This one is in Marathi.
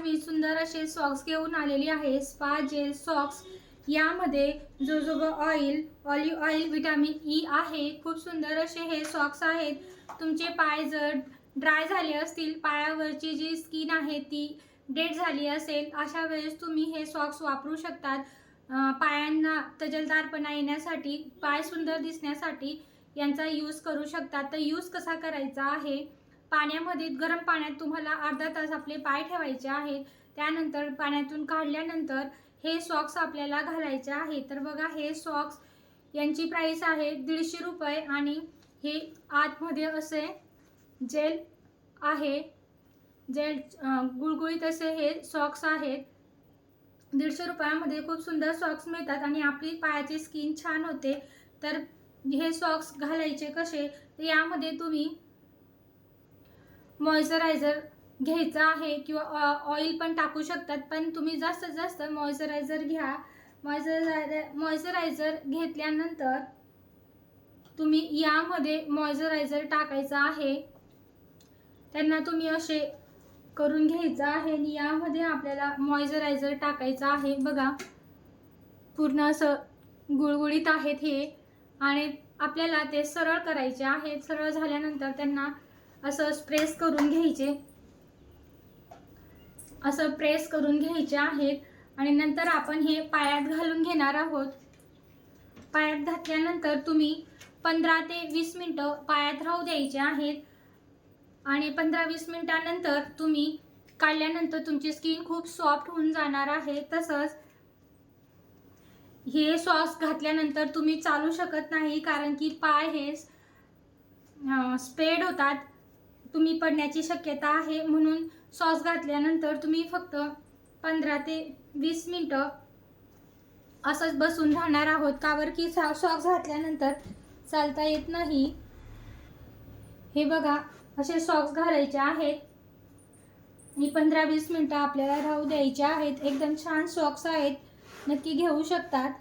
मी सुंदर असे सॉक्स घेऊन आलेली आहे, स्पा जेल सॉक्स। यामध्ये jojoba oil, olive oil, vitamin E आहे। खूप सुंदर असे हे सॉक्स आहेत। तुमचे पाय जर ड्राय झाले असतील, पायावरची जी स्किन आहे ती डेड झाली असेल, अशा वेळेस तुम्ही हे सॉक्स वापरू शकतात। पायांना तजेलदारपणा येण्यासाठी, पाय सुंदर दिसण्यासाठी यांचा यूज करू शकतात। तर यूज कसा करायचा आहे, पाण्यामध्ये गरम पाण्यात तुम्हाला अर्धा तास आपले पाय ठेवायचे आहेत। त्यानंतर पाण्यातून काढल्यानंतर हे सॉक्स आपल्याला घालायचे आहे। तर बघा, हे सॉक्स यांची प्राइस आहे 150 रुपये आणि हे आतमध्ये असे जेल आहे, जेल गुळगुळीत असे हे सॉक्स आहेत। 150 रुपयामध्ये खूप सुंदर सॉक्स मिळतात आणि आपली पायाची स्किन छान होते। तर हे सॉक्स घालायचे कसे, तर यामध्ये तुम्ही मॉइश्चरायझर घ्यायचा आहे किंवा ऑइल पण टाकू शकतात, पण तुम्ही जास्तीत जास्त मॉइश्चरायझर घ्या। मॉइश्चरायझर घेतल्यानंतर तुम्ही यामध्ये मॉइश्चरायझर टाकायचा आहे। त्यांना तुम्ही असे करून घ्यायचं आहे आणि यामध्ये आपल्याला मॉइश्चरायझर टाकायचं आहे। बघा, पूर्ण असं गुळगुळीत आहेत हे आणि आपल्याला ते सरळ करायचे आहेत। सरळ झाल्यानंतर त्यांना असं प्रेस करून घ्यायचे, असं प्रेस करून घ्यायचे आहेत आणि नंतर आपण हे पायात घालून घेणार आहोत। पायात घातल्यानंतर तुम्ही 15 ते 20 मिनिटं पायात राहू द्यायचे आहेत आणि 15-20 मिनिटांनंतर तुम्ही काढल्यानंतर तुमची स्किन खूप सॉफ्ट होऊन जाणार आहे। तसंच हे सॉक्स घातल्यानंतर तुम्ही चालू शकत नाही, कारण की पाय हे स्प्रेड होतात, तुम्ही पडण्याची शक्यता आहे। म्हणून सॉक्स घातल्यानंतर तुम्ही फक्त 15 ते 20 मिनिटं असंच बसून राहणार आहोत, कावर की सॉक्स घातल्यानंतर चालता येत नाही। हे बघा, असे सॉक्स घालायचे आहेत आणि 15-20 मिनिटं आपल्याला राहू द्यायचे आहेत। एकदम छान सॉक्स आहेत, नक्की घेऊ शकतात।